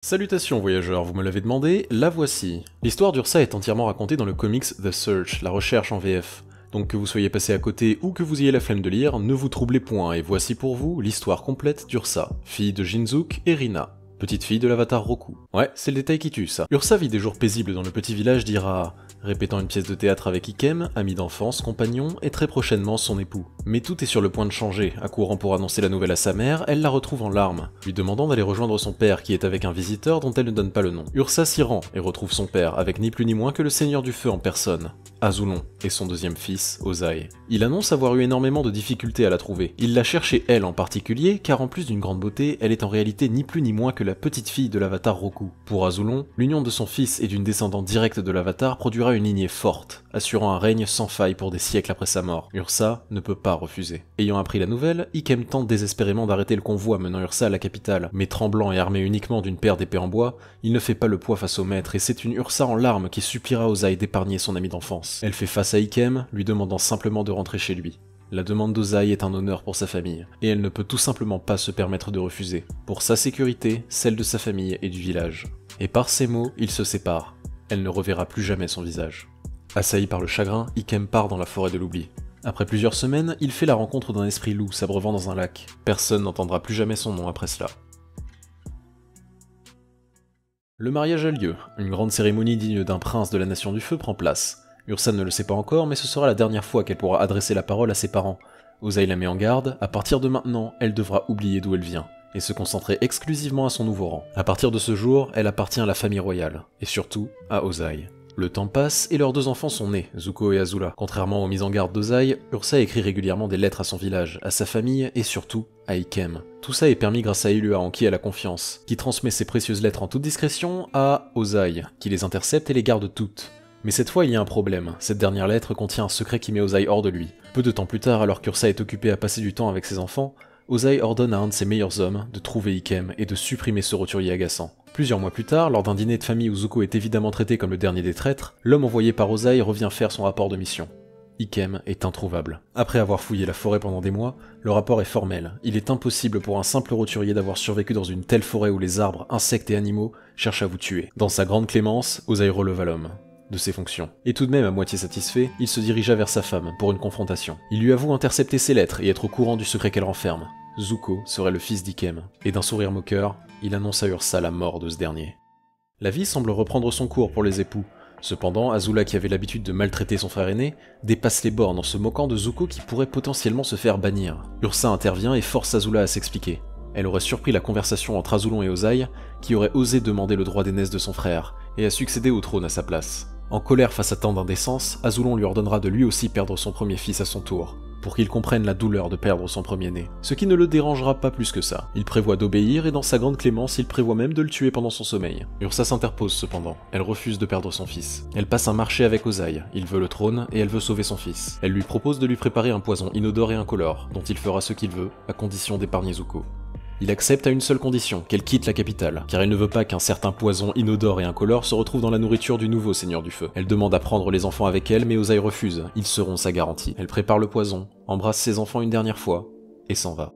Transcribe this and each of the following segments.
Salutations voyageurs, vous me l'avez demandé, la voici. L'histoire d'Ursa est entièrement racontée dans le comics The Search, la recherche en VF. Donc que vous soyez passé à côté ou que vous ayez la flemme de lire, ne vous troublez point et voici pour vous l'histoire complète d'Ursa, fille de Jinzook et Rina, petite fille de l'avatar Roku. Ouais, c'est le détail qui tue ça. Ursa vit des jours paisibles dans le petit village d'Ira, répétant une pièce de théâtre avec Ikem, ami d'enfance, compagnon et très prochainement son époux. Mais tout est sur le point de changer. Accourant pour annoncer la nouvelle à sa mère, elle la retrouve en larmes, lui demandant d'aller rejoindre son père qui est avec un visiteur dont elle ne donne pas le nom. Ursa s'y rend et retrouve son père avec ni plus ni moins que le Seigneur du Feu en personne, Azulon, et son deuxième fils, Ozai. Il annonce avoir eu énormément de difficultés à la trouver. Il la cherchait elle en particulier, car en plus d'une grande beauté, elle est en réalité ni plus ni moins que la petite fille de l'avatar Roku. Pour Azulon, l'union de son fils et d'une descendante directe de l'avatar produira une lignée forte, assurant un règne sans faille pour des siècles après sa mort. Ursa ne peut pas refuser. Ayant appris la nouvelle, Ikem tente désespérément d'arrêter le convoi menant Ursa à la capitale, mais tremblant et armé uniquement d'une paire d'épées en bois, il ne fait pas le poids face au maître et c'est une Ursa en larmes qui suppliera Ozai d'épargner son ami d'enfance. Elle fait face à Ikem, lui demandant simplement de rentrer chez lui. La demande d'Ozai est un honneur pour sa famille, et elle ne peut tout simplement pas se permettre de refuser, pour sa sécurité, celle de sa famille et du village. Et par ces mots, ils se séparent. Elle ne reverra plus jamais son visage. Assailli par le chagrin, Ikem part dans la forêt de l'oubli. Après plusieurs semaines, il fait la rencontre d'un esprit loup s'abreuvant dans un lac. Personne n'entendra plus jamais son nom après cela. Le mariage a lieu. Une grande cérémonie digne d'un prince de la Nation du Feu prend place. Ursa ne le sait pas encore, mais ce sera la dernière fois qu'elle pourra adresser la parole à ses parents. Ozai la met en garde, à partir de maintenant, elle devra oublier d'où elle vient, et se concentrer exclusivement à son nouveau rang. À partir de ce jour, elle appartient à la famille royale, et surtout à Ozai. Le temps passe et leurs deux enfants sont nés, Zuko et Azula. Contrairement aux mises en garde d'Ozai, Ursa écrit régulièrement des lettres à son village, à sa famille et surtout à Ikem. Tout ça est permis grâce à Elua en qui elle a confiance, qui transmet ses précieuses lettres en toute discrétion à Ozai, qui les intercepte et les garde toutes. Mais cette fois il y a un problème, cette dernière lettre contient un secret qui met Ozai hors de lui. Peu de temps plus tard, alors qu'Ursa est occupée à passer du temps avec ses enfants, Ozai ordonne à un de ses meilleurs hommes de trouver Ikem et de supprimer ce roturier agaçant. Plusieurs mois plus tard, lors d'un dîner de famille où Zuko est évidemment traité comme le dernier des traîtres, l'homme envoyé par Ozai revient faire son rapport de mission. Ikem est introuvable. Après avoir fouillé la forêt pendant des mois, le rapport est formel. Il est impossible pour un simple roturier d'avoir survécu dans une telle forêt où les arbres, insectes et animaux cherchent à vous tuer. Dans sa grande clémence, Ozai releva l'homme de ses fonctions. Et tout de même à moitié satisfait, il se dirigea vers sa femme pour une confrontation. Il lui avoue intercepter ses lettres et être au courant du secret qu'elle renferme. Zuko serait le fils d'Ikem, et d'un sourire moqueur, il annonce à Ursa la mort de ce dernier. La vie semble reprendre son cours pour les époux. Cependant, Azula, qui avait l'habitude de maltraiter son frère aîné, dépasse les bornes en se moquant de Zuko qui pourrait potentiellement se faire bannir. Ursa intervient et force Azula à s'expliquer. Elle aurait surpris la conversation entre Azulon et Ozai, qui aurait osé demander le droit d'aînesse de son frère, et a succédé au trône à sa place. En colère face à tant d'indécence, Azulon lui ordonnera de lui aussi perdre son premier fils à son tour, pour qu'il comprenne la douleur de perdre son premier-né. Ce qui ne le dérangera pas plus que ça. Il prévoit d'obéir et dans sa grande clémence, il prévoit même de le tuer pendant son sommeil. Ursa s'interpose cependant, elle refuse de perdre son fils. Elle passe un marché avec Ozai, il veut le trône et elle veut sauver son fils. Elle lui propose de lui préparer un poison inodore et incolore, dont il fera ce qu'il veut, à condition d'épargner Zuko. Il accepte à une seule condition, qu'elle quitte la capitale, car elle ne veut pas qu'un certain poison inodore et incolore se retrouve dans la nourriture du nouveau Seigneur du Feu. Elle demande à prendre les enfants avec elle, mais Ozai refuse, ils seront sa garantie. Elle prépare le poison, embrasse ses enfants une dernière fois, et s'en va.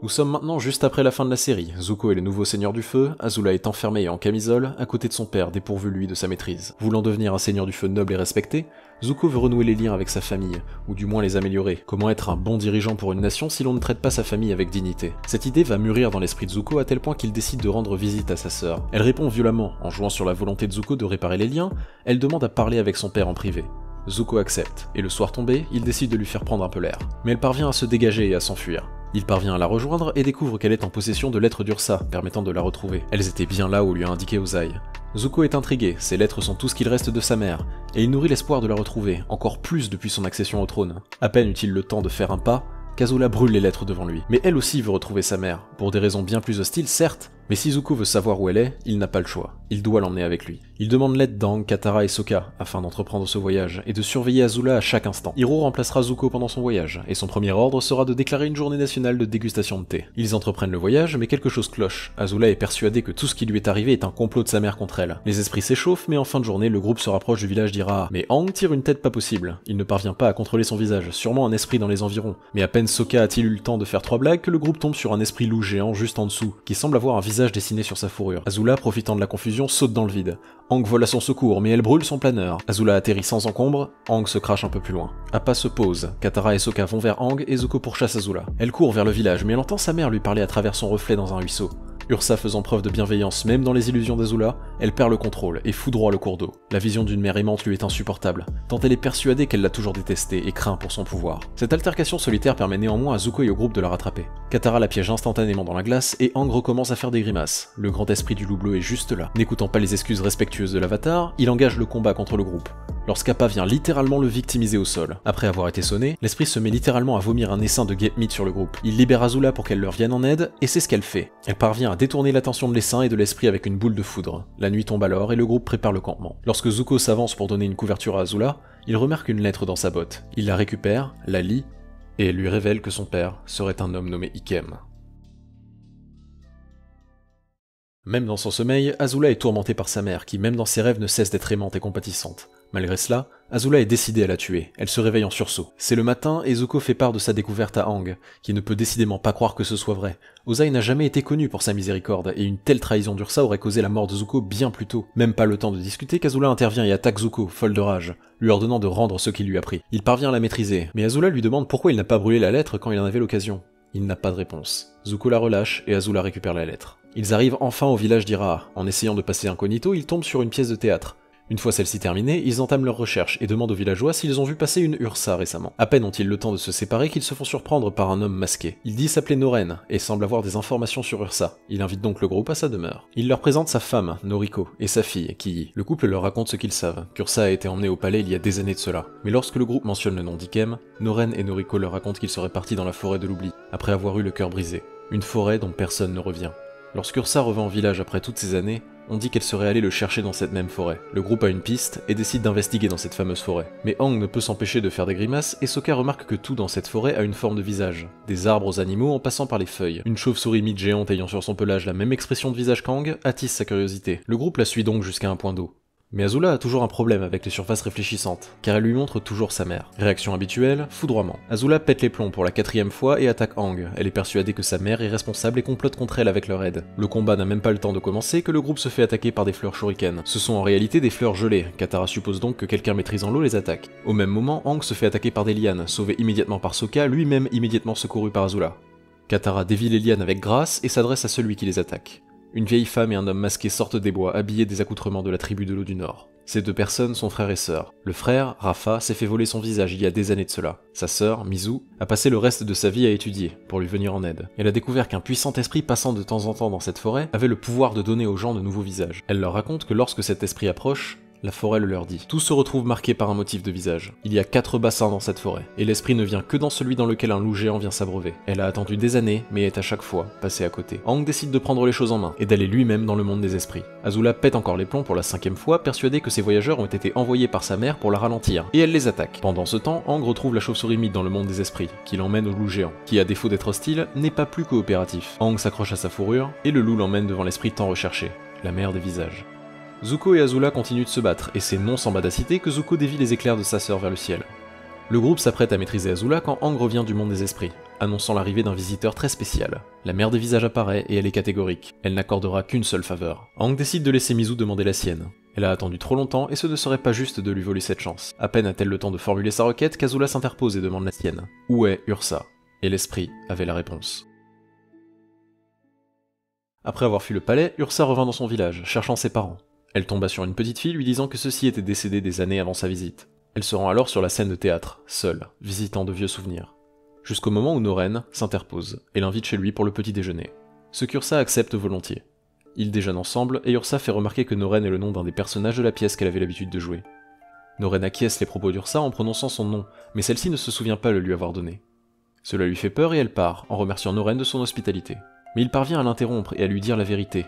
Nous sommes maintenant juste après la fin de la série. Zuko est le nouveau Seigneur du Feu, Azula est enfermé et en camisole, à côté de son père, dépourvu lui de sa maîtrise. Voulant devenir un Seigneur du Feu noble et respecté, Zuko veut renouer les liens avec sa famille, ou du moins les améliorer. Comment être un bon dirigeant pour une nation si l'on ne traite pas sa famille avec dignité? Cette idée va mûrir dans l'esprit de Zuko à tel point qu'il décide de rendre visite à sa sœur. Elle répond violemment, en jouant sur la volonté de Zuko de réparer les liens, elle demande à parler avec son père en privé. Zuko accepte, et le soir tombé, il décide de lui faire prendre un peu l'air. Mais elle parvient à se dégager et à s'enfuir. Il parvient à la rejoindre et découvre qu'elle est en possession de lettres d'Ursa, permettant de la retrouver. Elles étaient bien là où lui a indiqué Ozai. Zuko est intrigué, ces lettres sont tout ce qu'il reste de sa mère, et il nourrit l'espoir de la retrouver, encore plus depuis son accession au trône. À peine eut-il le temps de faire un pas, qu'Azula brûle les lettres devant lui. Mais elle aussi veut retrouver sa mère, pour des raisons bien plus hostiles certes, Mais si Zuko veut savoir où elle est, il n'a pas le choix. Il doit l'emmener avec lui. Il demande l'aide d'Aang, Katara et Sokka afin d'entreprendre ce voyage et de surveiller Azula à chaque instant. Iroh remplacera Zuko pendant son voyage, et son premier ordre sera de déclarer une journée nationale de dégustation de thé. Ils entreprennent le voyage, mais quelque chose cloche. Azula est persuadée que tout ce qui lui est arrivé est un complot de sa mère contre elle. Les esprits s'échauffent, mais en fin de journée, le groupe se rapproche du village d'Ira. Mais Aang tire une tête pas possible. Il ne parvient pas à contrôler son visage, sûrement un esprit dans les environs. Mais à peine Sokka a-t-il eu le temps de faire 3 blagues que le groupe tombe sur un esprit loup géant juste en dessous, qui semble avoir un visage dessiné sur sa fourrure. Azula, profitant de la confusion, saute dans le vide. Aang vole à son secours, mais elle brûle son planeur. Azula atterrit sans encombre, Aang se crache un peu plus loin. Appa se pose, Katara et Sokka vont vers Aang et Zuko pourchasse Azula. Elle court vers le village, mais elle entend sa mère lui parler à travers son reflet dans un ruisseau. Ursa faisant preuve de bienveillance même dans les illusions d'Azula, elle perd le contrôle et foudroie le cours d'eau. La vision d'une mère aimante lui est insupportable, tant elle est persuadée qu'elle l'a toujours détestée et craint pour son pouvoir. Cette altercation solitaire permet néanmoins à Zuko et au groupe de la rattraper. Katara la piège instantanément dans la glace et Aang recommence à faire des grimaces. Le grand esprit du loup bleu est juste là. N'écoutant pas les excuses respectueuses de l'avatar, il engage le combat contre le groupe. Lorsqu'Appa vient littéralement le victimiser au sol. Après avoir été sonné, l'esprit se met littéralement à vomir un essaim de Get-Meat sur le groupe. Il libère Azula pour qu'elle leur vienne en aide, et c'est ce qu'elle fait. Elle parvient à détourner l'attention de l'essaim et de l'esprit avec une boule de foudre. La nuit tombe alors et le groupe prépare le campement. Lorsque Zuko s'avance pour donner une couverture à Azula, il remarque une lettre dans sa botte. Il la récupère, la lit, et lui révèle que son père serait un homme nommé Ikem. Même dans son sommeil, Azula est tourmentée par sa mère, qui même dans ses rêves ne cesse d'être aimante et compatissante. Malgré cela, Azula est décidée à la tuer, elle se réveille en sursaut. C'est le matin et Zuko fait part de sa découverte à Aang, qui ne peut décidément pas croire que ce soit vrai. Ozai n'a jamais été connu pour sa miséricorde, et une telle trahison d'Ursa aurait causé la mort de Zuko bien plus tôt. Même pas le temps de discuter qu'Azula intervient et attaque Zuko, folle de rage, lui ordonnant de rendre ce qu'il lui a pris. Il parvient à la maîtriser, mais Azula lui demande pourquoi il n'a pas brûlé la lettre quand il en avait l'occasion. Il n'a pas de réponse. Zuko la relâche et Azula récupère la lettre. Ils arrivent enfin au village d'Ira. En essayant de passer incognito, ils tombent sur une pièce de théâtre. Une fois celle-ci terminée, ils entament leurs recherches et demandent aux villageois s'ils ont vu passer une Ursa récemment. À peine ont-ils le temps de se séparer qu'ils se font surprendre par un homme masqué. Il dit s'appeler Noren et semble avoir des informations sur Ursa. Il invite donc le groupe à sa demeure. Il leur présente sa femme, Noriko, et sa fille, Kiyi. Le couple leur raconte ce qu'ils savent, qu'Ursa a été emmenée au palais il y a des années de cela. Mais lorsque le groupe mentionne le nom d'Ikem, Noren et Noriko leur racontent qu'ils seraient partis dans la forêt de l'oubli, après avoir eu le cœur brisé. Une forêt dont personne ne revient. Lorsqu'Ursa revint au village après toutes ces années, on dit qu'elle serait allée le chercher dans cette même forêt. Le groupe a une piste et décide d'investiguer dans cette fameuse forêt. Mais Aang ne peut s'empêcher de faire des grimaces et Sokka remarque que tout dans cette forêt a une forme de visage. Des arbres aux animaux en passant par les feuilles. Une chauve-souris mythe géante ayant sur son pelage la même expression de visage qu'Aang attise sa curiosité. Le groupe la suit donc jusqu'à un point d'eau. Mais Azula a toujours un problème avec les surfaces réfléchissantes, car elle lui montre toujours sa mère. Réaction habituelle, foudroiement. Azula pète les plombs pour la 4e fois et attaque Aang. Elle est persuadée que sa mère est responsable et complote contre elle avec leur aide. Le combat n'a même pas le temps de commencer que le groupe se fait attaquer par des fleurs shuriken. Ce sont en réalité des fleurs gelées, Katara suppose donc que quelqu'un maîtrisant l'eau les attaque. Au même moment, Aang se fait attaquer par des lianes, sauvé immédiatement par Sokka, lui-même immédiatement secouru par Azula. Katara dévie les lianes avec grâce et s'adresse à celui qui les attaque. Une vieille femme et un homme masqué sortent des bois, habillés des accoutrements de la tribu de l'eau du Nord. Ces deux personnes sont frères et sœurs. Le frère, Rafa, s'est fait voler son visage il y a des années de cela. Sa sœur, Mizu, a passé le reste de sa vie à étudier, pour lui venir en aide. Elle a découvert qu'un puissant esprit passant de temps en temps dans cette forêt avait le pouvoir de donner aux gens de nouveaux visages. Elle leur raconte que lorsque cet esprit approche, la forêt le leur dit. Tout se retrouve marqué par un motif de visage. Il y a 4 bassins dans cette forêt, et l'esprit ne vient que dans celui dans lequel un loup géant vient s'abreuver. Elle a attendu des années, mais est à chaque fois passée à côté. Aang décide de prendre les choses en main, et d'aller lui-même dans le monde des esprits. Azula pète encore les plombs pour la 5e fois, persuadée que ces voyageurs ont été envoyés par sa mère pour la ralentir, et elle les attaque. Pendant ce temps, Aang retrouve la chauve-souris mythe dans le monde des esprits, qui l'emmène au loup géant, qui à défaut d'être hostile, n'est pas plus coopératif. Aang s'accroche à sa fourrure, et le loup l'emmène devant l'esprit tant recherché, la mère des visages. Zuko et Azula continuent de se battre, et c'est non sans badacité que Zuko dévie les éclairs de sa sœur vers le ciel. Le groupe s'apprête à maîtriser Azula quand Aang revient du monde des esprits, annonçant l'arrivée d'un visiteur très spécial. La mère des visages apparaît et elle est catégorique, elle n'accordera qu'une seule faveur. Aang décide de laisser Mizu demander la sienne. Elle a attendu trop longtemps et ce ne serait pas juste de lui voler cette chance. À peine a-t-elle le temps de formuler sa requête qu'Azula s'interpose et demande la sienne. Où est Ursa? Et l'esprit avait la réponse. Après avoir fui le palais, Ursa revint dans son village, cherchant ses parents. Elle tomba sur une petite fille lui disant que ceux-ci étaient décédés des années avant sa visite. Elle se rend alors sur la scène de théâtre, seule, visitant de vieux souvenirs. Jusqu'au moment où Noren s'interpose et l'invite chez lui pour le petit déjeuner. Ce qu'Ursa accepte volontiers. Ils déjeunent ensemble et Ursa fait remarquer que Noren est le nom d'un des personnages de la pièce qu'elle avait l'habitude de jouer. Noren acquiesce les propos d'Ursa en prononçant son nom, mais celle-ci ne se souvient pas le lui avoir donné. Cela lui fait peur et elle part, en remerciant Noren de son hospitalité. Mais il parvient à l'interrompre et à lui dire la vérité.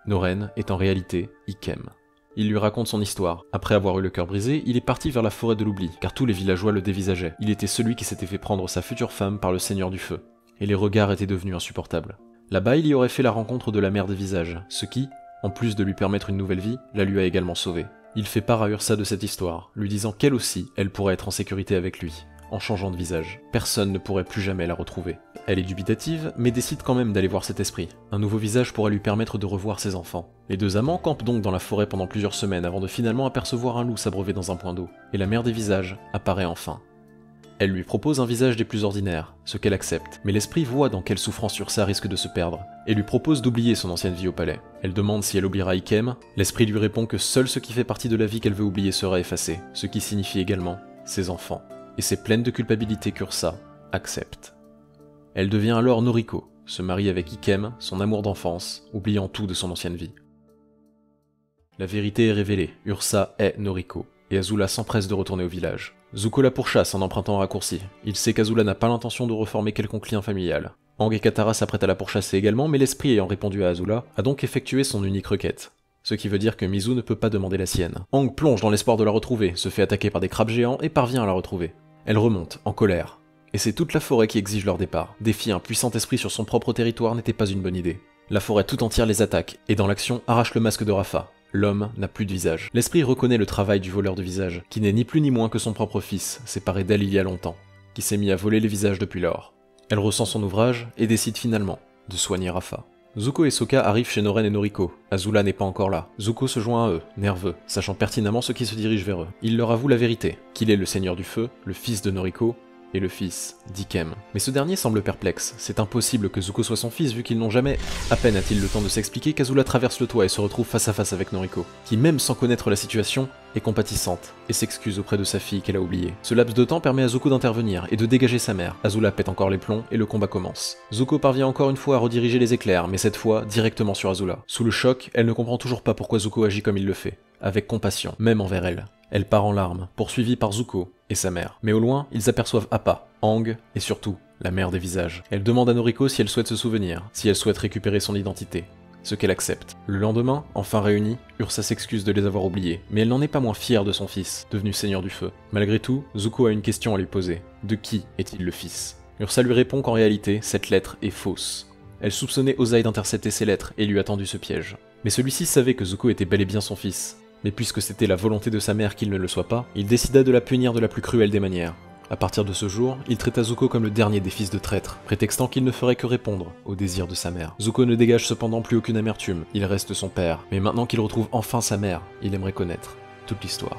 Noren est en réalité Ikem. Il lui raconte son histoire. Après avoir eu le cœur brisé, il est parti vers la forêt de l'oubli, car tous les villageois le dévisageaient. Il était celui qui s'était fait prendre sa future femme par le Seigneur du Feu. Et les regards étaient devenus insupportables. Là-bas, il y aurait fait la rencontre de la mère des visages, ce qui, en plus de lui permettre une nouvelle vie, la lui a également sauvée. Il fait part à Ursa de cette histoire, lui disant qu'elle aussi, elle pourrait être en sécurité avec lui, en changeant de visage. Personne ne pourrait plus jamais la retrouver. Elle est dubitative, mais décide quand même d'aller voir cet esprit. Un nouveau visage pourrait lui permettre de revoir ses enfants. Les deux amants campent donc dans la forêt pendant plusieurs semaines avant de finalement apercevoir un loup s'abreuver dans un point d'eau, et la mère des visages apparaît enfin. Elle lui propose un visage des plus ordinaires, ce qu'elle accepte, mais l'esprit voit dans quelle souffrance Ursa risque de se perdre, et lui propose d'oublier son ancienne vie au palais. Elle demande si elle oubliera Ikem, l'esprit lui répond que seul ce qui fait partie de la vie qu'elle veut oublier sera effacé, ce qui signifie également ses enfants. Et c'est pleine de culpabilité qu'Ursa accepte. Elle devient alors Noriko, se marie avec Ikem, son amour d'enfance, oubliant tout de son ancienne vie. La vérité est révélée, Ursa est Noriko, et Azula s'empresse de retourner au village. Zuko la pourchasse en empruntant un raccourci. Il sait qu'Azula n'a pas l'intention de reformer quelconque lien familial. Aang et Katara s'apprêtent à la pourchasser également, mais l'esprit ayant répondu à Azula, a donc effectué son unique requête. Ce qui veut dire que Mizu ne peut pas demander la sienne. Aang plonge dans l'espoir de la retrouver, se fait attaquer par des crabes géants et parvient à la retrouver. Elle remonte, en colère. Et c'est toute la forêt qui exige leur départ. Défier un puissant esprit sur son propre territoire n'était pas une bonne idée. La forêt tout entière les attaque, et dans l'action arrache le masque de Rafa. L'homme n'a plus de visage. L'esprit reconnaît le travail du voleur de visage, qui n'est ni plus ni moins que son propre fils, séparé d'elle il y a longtemps, qui s'est mis à voler les visages depuis lors. Elle ressent son ouvrage et décide finalement de soigner Rafa. Zuko et Sokka arrivent chez Noren et Noriko. Azula n'est pas encore là. Zuko se joint à eux, nerveux, sachant pertinemment ce qui se dirige vers eux. Il leur avoue la vérité, qu'il est le Seigneur du Feu, le fils de Noriko, et le fils d'Ikem. Mais ce dernier semble perplexe. C'est impossible que Zuko soit son fils vu qu'ils n'ont jamais... À peine a-t-il le temps de s'expliquer qu'Azula traverse le toit et se retrouve face à face avec Noriko, qui même sans connaître la situation, est compatissante, et s'excuse auprès de sa fille qu'elle a oubliée. Ce laps de temps permet à Zuko d'intervenir et de dégager sa mère. Azula pète encore les plombs et le combat commence. Zuko parvient encore une fois à rediriger les éclairs, mais cette fois directement sur Azula. Sous le choc, elle ne comprend toujours pas pourquoi Zuko agit comme il le fait, avec compassion, même envers elle. Elle part en larmes, poursuivie par Zuko et sa mère. Mais au loin, ils aperçoivent Appa, Aang et surtout, la mère des visages. Elle demande à Noriko si elle souhaite se souvenir, si elle souhaite récupérer son identité. Ce qu'elle accepte. Le lendemain, enfin réunis, Ursa s'excuse de les avoir oubliés, mais elle n'en est pas moins fière de son fils, devenu Seigneur du Feu. Malgré tout, Zuko a une question à lui poser. De qui est-il le fils? Ursa lui répond qu'en réalité, cette lettre est fausse. Elle soupçonnait Ozai d'intercepter ces lettres et lui a tendu ce piège. Mais celui-ci savait que Zuko était bel et bien son fils. Mais puisque c'était la volonté de sa mère qu'il ne le soit pas, il décida de la punir de la plus cruelle des manières. À partir de ce jour, il traita Zuko comme le dernier des fils de traîtres, prétextant qu'il ne ferait que répondre au désir de sa mère. Zuko ne dégage cependant plus aucune amertume, il reste son père, mais maintenant qu'il retrouve enfin sa mère, il aimerait connaître toute l'histoire.